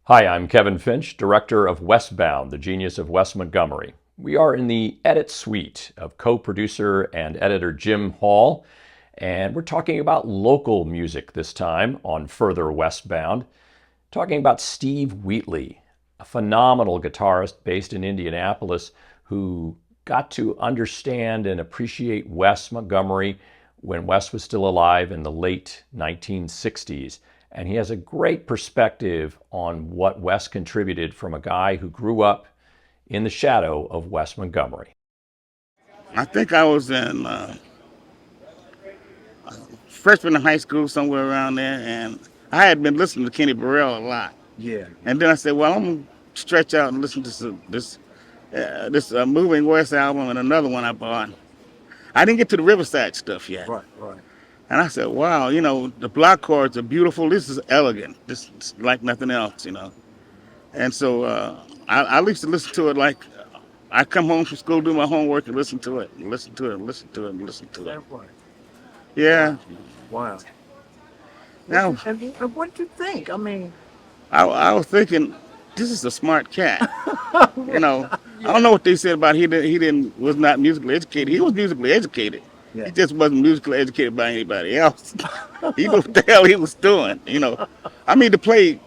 Hi, I'm Kevin Finch, director of Westbound, the genius of Wes Montgomery. We are in the edit suite of co-producer and editor Jim Hall, and we're talking about local music this time on Further Westbound, talking about Steve Wheatley, a phenomenal guitarist based in Indianapolis who got to understand and appreciate Wes Montgomery when Wes was still alive in the late 1960s. And he has a great perspective on what Wes contributed from a guy who grew up in the shadow of Wes Montgomery. I think I was in freshman in high school, somewhere around there, and I had been listening to Kenny Burrell a lot. Yeah. And then I said, well, I'm gonna stretch out and listen to this Moving West album and another one I bought. I didn't get to the Riverside stuff yet. Right, right. And I said, wow, the block chords are beautiful. This is elegant. This is like nothing else. And so I used to listen to it like I come home from school, do my homework, and listen to it, and listen to it, and listen to it, and listen to it. That way. Yeah. Wow. Now, And what do you think? I mean, I was thinking, this is a smart cat. I don't know what they said about was not musically educated. He was musically educated. yeah. He just wasn't musically educated by anybody else. He knew what the hell he was doing. I mean, to play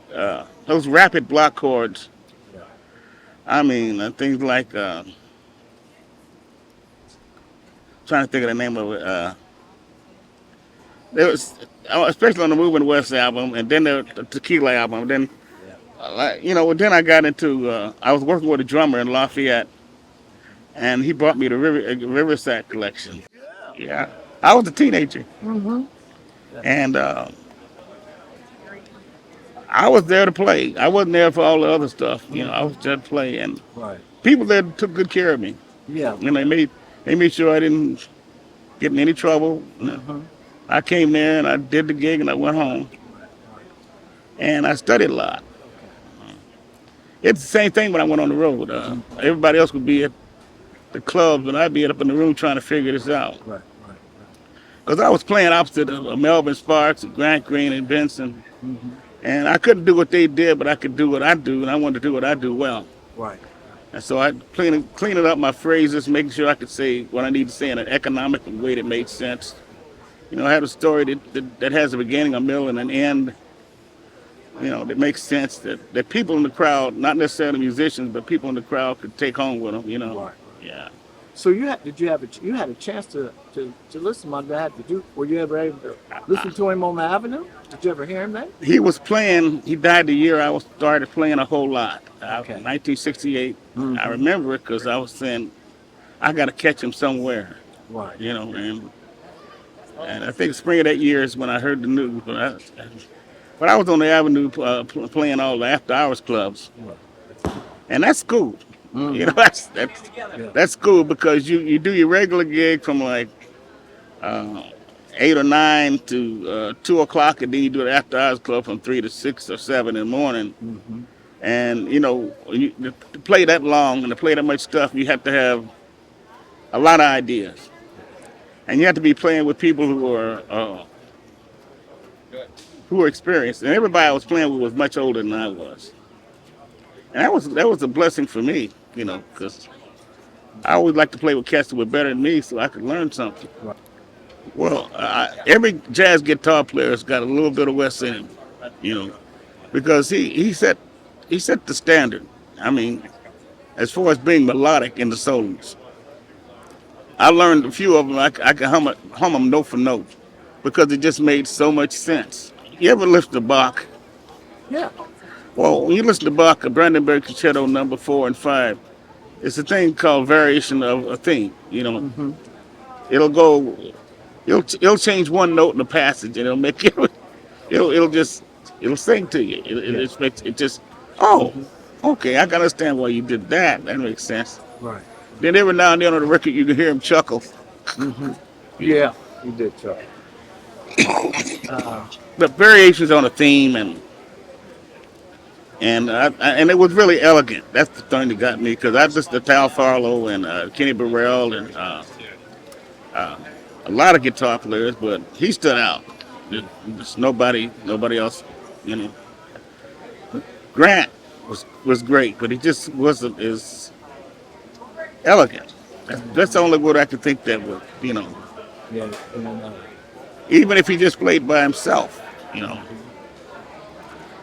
those rapid block chords. Yeah. I mean, things like trying to think of the name of it. There was, especially on the Moving West album, and then the Tequila album. Then, Yeah. then I got into. I was working with a drummer in Lafayette, and he brought me the Riverside collection. Yeah, I was a teenager, Mm-hmm. and I was there to play. I wasn't there for all the other stuff. I was there to play, and Right. people there took good care of me. Yeah. And they made sure I didn't get in any trouble. Mm-hmm. I came there and I did the gig and I went home, and I studied a lot. It's the same thing when I went on the road. Everybody else would be at the clubs, and I'd be up in the room trying to figure this out. Right, right, Because I was playing opposite of Melvin Sparks, and Grant Green, and Benson, right. Mm-hmm. and I couldn't do what they did, but I could do what I do, and I wanted to do what I do well. Right. And so I cleaning up my phrases, making sure I could say what I need to say in an economic way that made sense. I had a story that has a beginning, a middle, and an end. That makes sense that people in the crowd, not necessarily musicians, but people in the crowd could take home with them. Right. Yeah. So you had a chance to listen to my dad? Were you ever able to listen to him on the Avenue? Did you ever hear him there? He was playing, he died the year I started playing a whole lot, Okay. 1968. I Mm-hmm. remember it because I was saying, I got to catch him somewhere, Right. and I think spring of that year is when I heard the news. But I was on the Avenue playing all the after hours clubs, and that's cool. Mm-hmm. Yeah. That's cool because you do your regular gig from like uh, 8 or 9 to 2 o'clock, and then you do the after hours club from 3 to 6 or 7 in the morning. Mm-hmm. And to play that long and to play that much stuff, you have to have a lot of ideas, and you have to be playing with people who are experienced. And everybody I was playing with was much older than I was, and that was a blessing for me, because I always like to play with cats that were better than me, so I could learn something. Right. Well, every jazz guitar player's got a little bit of Wes in him, you know, because he set the standard. I mean, as far as being melodic in the solos, I learned a few of them. I could hum them note for note because it just made so much sense. You ever listen to Bach? Yeah. Well, when you listen to Bach, a Brandenburg Concerto number 4 and 5, it's a thing called variation of a theme. Mm-hmm. It'll go, it'll change one note in the passage, and it'll make it. It'll sing to you. Yeah. It just, oh, Mm-hmm. okay, I can understand why you did that. That makes sense. Right. Then every now and then on the record, you can hear him chuckle. Mm-hmm. Yeah. You did, Chuck. Uh, The variations on a theme, and it was really elegant. That's the thing that got me, because I listened to Tal Farlow and Kenny Burrell and uh, a lot of guitar players, but he stood out. There's nobody else, you know. Grant was great, but he just wasn't as elegant. That's the only word I could think that would, Yeah, and, even if he just played by himself, you know.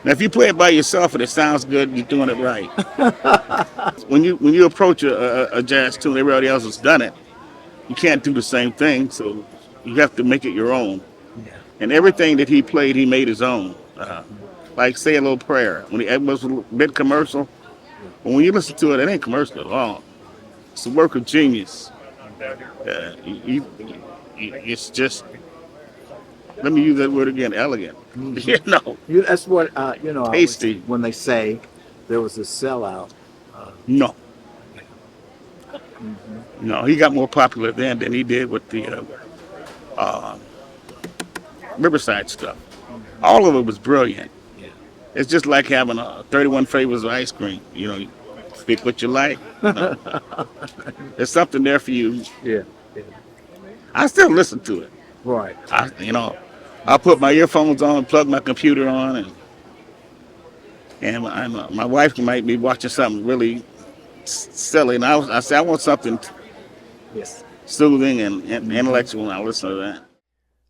Now, if you play it by yourself and it sounds good, you're doing it right. When you approach a jazz tune, everybody else has done it. You can't do the same thing, so you have to make it your own. yeah. And everything that he played, he made his own. Like Say a Little Prayer, when it was a bit commercial, but when you listen to it, it ain't commercial at all. It's a work of genius. It's just, let me use that word again, elegant. You know, That's what tasty. when they say there was a sellout. No, no, he got more popular then than he did with the Riverside stuff. All of it was brilliant. Yeah. It's just like having 31 flavors of ice cream. You pick what you like. There's something there for you. Yeah. Yeah. I still listen to it. Right. I put my earphones on, plug my computer on, and my wife might be watching something really silly, and I say I want something Yes. soothing and intellectual, and I listen to that.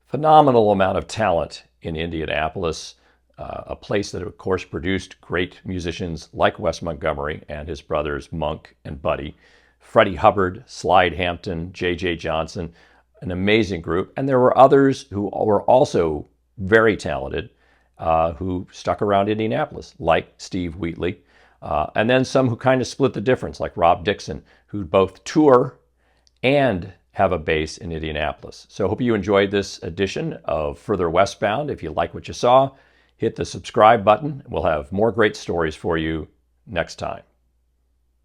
Phenomenal amount of talent in Indianapolis, a place that, of course, produced great musicians like Wes Montgomery and his brothers Monk and Buddy, Freddie Hubbard, Slide Hampton, J.J. Johnson, an amazing group. And there were others who were also very talented who stuck around Indianapolis, like Steve Wheatley. And then some who kind of split the difference, like Rob Dixon, who both tour and have a base in Indianapolis. So I hope you enjoyed this edition of Further Westbound. If you like what you saw, hit the subscribe button. We'll have more great stories for you next time.